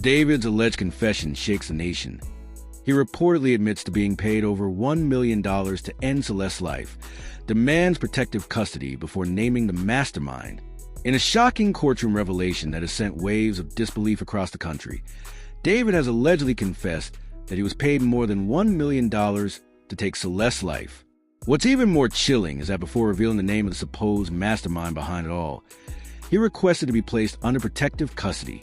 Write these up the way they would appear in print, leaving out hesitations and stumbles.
David's alleged confession shakes the nation. He reportedly admits to being paid over $1 million to end Celeste's life, demands protective custody before naming the mastermind. In a shocking courtroom revelation that has sent waves of disbelief across the country, David has allegedly confessed that he was paid more than $1 million to take Celeste's life. What's even more chilling is that before revealing the name of the supposed mastermind behind it all, he requested to be placed under protective custody,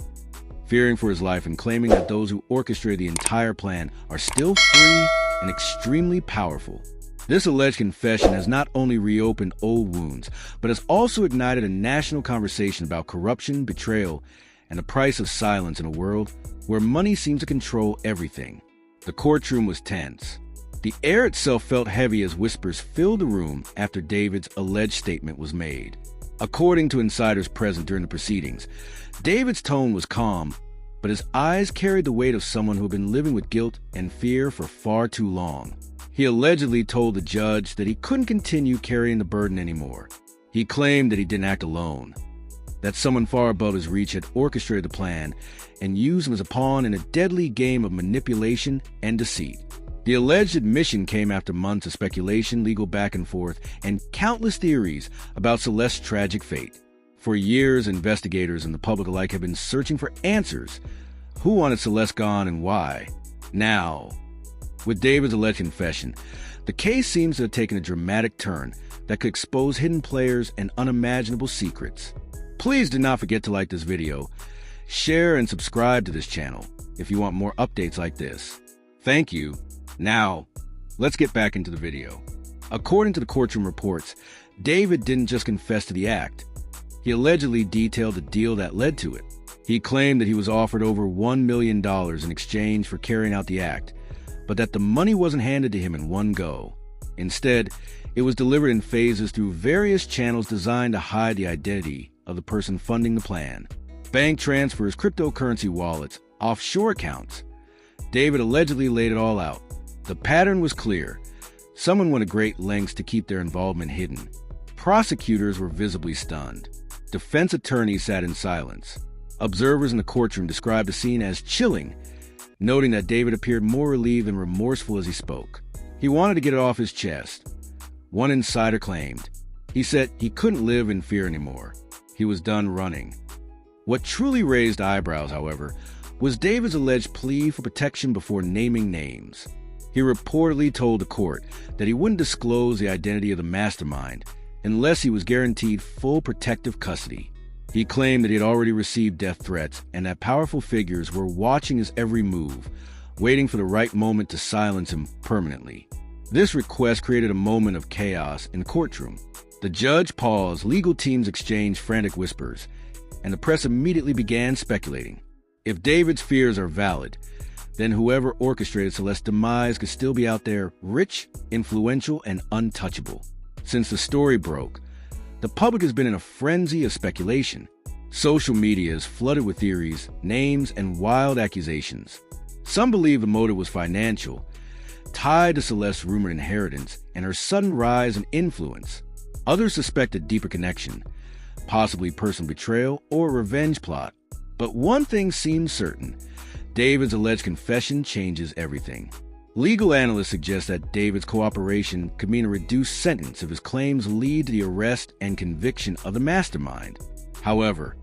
fearing for his life and claiming that those who orchestrated the entire plan are still free and extremely powerful. This alleged confession has not only reopened old wounds, but has also ignited a national conversation about corruption, betrayal, and the price of silence in a world where money seems to control everything. The courtroom was tense. The air itself felt heavy as whispers filled the room after David's alleged statement was made. According to insiders present during the proceedings, David's tone was calm, but his eyes carried the weight of someone who had been living with guilt and fear for far too long. He allegedly told the judge that he couldn't continue carrying the burden anymore. He claimed that he didn't act alone, that someone far above his reach had orchestrated the plan and used him as a pawn in a deadly game of manipulation and deceit. The alleged admission came after months of speculation, legal back and forth, and countless theories about Celeste's tragic fate. For years, investigators and the public alike have been searching for answers. Who wanted Celeste gone and why? Now, with David's alleged confession, the case seems to have taken a dramatic turn that could expose hidden players and unimaginable secrets. Please do not forget to like this video, share and subscribe to this channel if you want more updates like this. Thank you. Now, let's get back into the video. According to the courtroom reports, David didn't just confess to the act. He allegedly detailed the deal that led to it. He claimed that he was offered over $1 million in exchange for carrying out the act, but that the money wasn't handed to him in one go. Instead, it was delivered in phases through various channels designed to hide the identity of the person funding the plan. Bank transfers, cryptocurrency wallets, offshore accounts. David allegedly laid it all out. The pattern was clear. Someone went to great lengths to keep their involvement hidden. Prosecutors were visibly stunned. Defense attorneys sat in silence. Observers in the courtroom described the scene as chilling, noting that David appeared more relieved and remorseful as he spoke. He wanted to get it off his chest. One insider claimed. He said he couldn't live in fear anymore. He was done running. What truly raised eyebrows, however, was David's alleged plea for protection before naming names. He reportedly told the court that he wouldn't disclose the identity of the mastermind unless he was guaranteed full protective custody. He claimed that he had already received death threats and that powerful figures were watching his every move, waiting for the right moment to silence him permanently. This request created a moment of chaos in the courtroom. The judge paused, legal teams exchanged frantic whispers, and the press immediately began speculating. If David's fears are valid, then whoever orchestrated Celeste's demise could still be out there, rich, influential, and untouchable. Since the story broke, the public has been in a frenzy of speculation. Social media is flooded with theories, names, and wild accusations. Some believe the motive was financial, tied to Celeste's rumored inheritance and her sudden rise in influence. Others suspect a deeper connection, possibly personal betrayal or revenge plot. But one thing seems certain. David's alleged confession changes everything. Legal analysts suggest that David's cooperation could mean a reduced sentence if his claims lead to the arrest and conviction of the mastermind. However,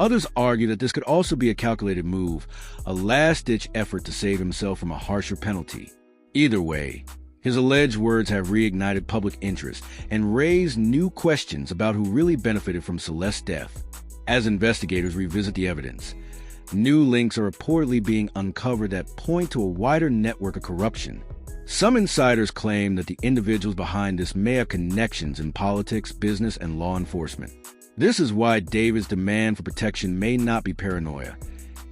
others argue that this could also be a calculated move, a last-ditch effort to save himself from a harsher penalty. Either way, his alleged words have reignited public interest and raised new questions about who really benefited from Celeste's death. As investigators revisit the evidence, new links are reportedly being uncovered that point to a wider network of corruption. Some insiders claim that the individuals behind this may have connections in politics, business, and law enforcement. This is why David's demand for protection may not be paranoia.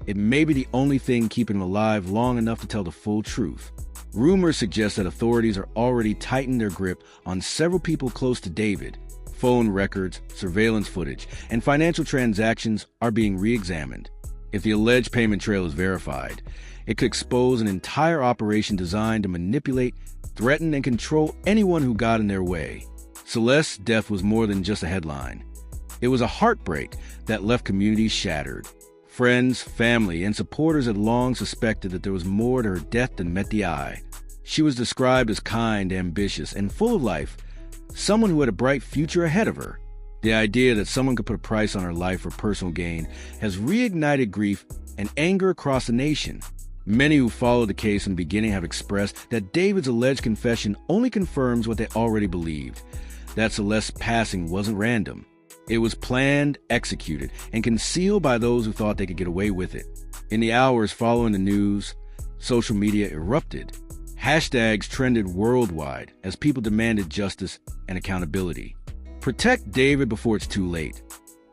It may be the only thing keeping him alive long enough to tell the full truth. Rumors suggest that authorities are already tightening their grip on several people close to David. Phone records, surveillance footage, and financial transactions are being re-examined. If the alleged payment trail is verified, it could expose an entire operation designed to manipulate, threaten, and control anyone who got in their way. Celeste's death was more than just a headline. It was a heartbreak that left communities shattered. Friends, family, and supporters had long suspected that there was more to her death than met the eye. She was described as kind, ambitious, and full of life, someone who had a bright future ahead of her. The idea that someone could put a price on her life for personal gain has reignited grief and anger across the nation. Many who followed the case in the beginning have expressed that David's alleged confession only confirms what they already believed, that Celeste's passing wasn't random. It was planned, executed, and concealed by those who thought they could get away with it. In the hours following the news, social media erupted. Hashtags trended worldwide as people demanded justice and accountability. "Protect David before it's too late,"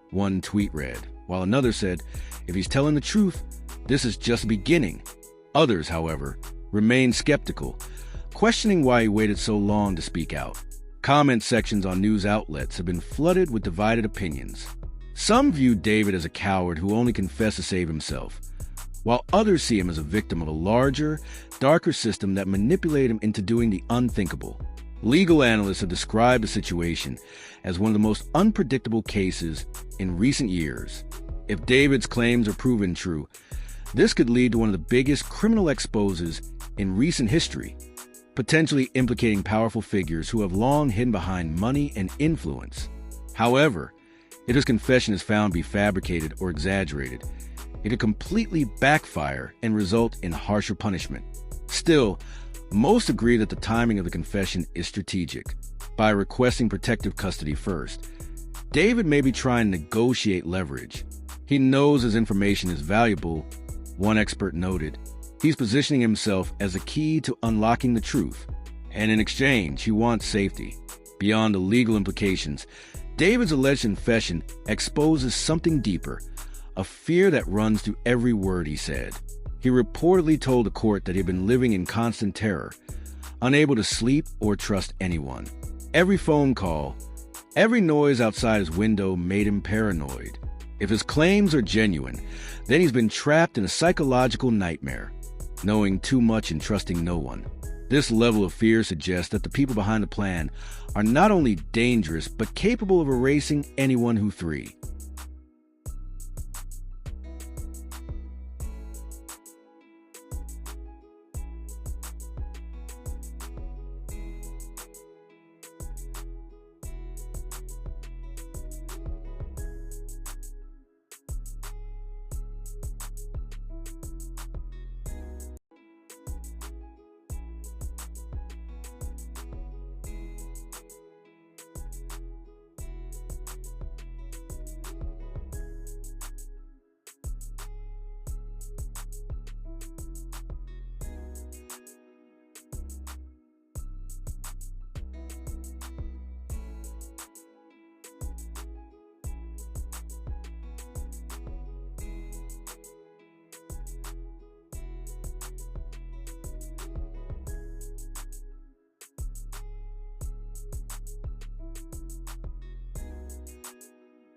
one tweet read, while another said, "If he's telling the truth, this is just the beginning." Others, however, remained skeptical, questioning why he waited so long to speak out. Comment sections on news outlets have been flooded with divided opinions. Some view David as a coward who only confessed to save himself, while others see him as a victim of a larger, darker system that manipulated him into doing the unthinkable. Legal analysts have described the situation as one of the most unpredictable cases in recent years. If David's claims are proven true, this could lead to one of the biggest criminal exposes in recent history, potentially implicating powerful figures who have long hidden behind money and influence. However, if his confession is found to be fabricated or exaggerated, it could completely backfire and result in harsher punishment. Still, most agree that the timing of the confession is strategic. By requesting protective custody first, David may be trying to negotiate leverage. He knows his information is valuable, one expert noted. He's positioning himself as a key to unlocking the truth, and in exchange, he wants safety. Beyond the legal implications, David's alleged confession exposes something deeper, a fear that runs through every word he said. He reportedly told the court that he had been living in constant terror, unable to sleep or trust anyone. Every phone call, every noise outside his window made him paranoid. If his claims are genuine, then he's been trapped in a psychological nightmare, knowing too much and trusting no one. This level of fear suggests that the people behind the plan are not only dangerous, but capable of erasing anyone who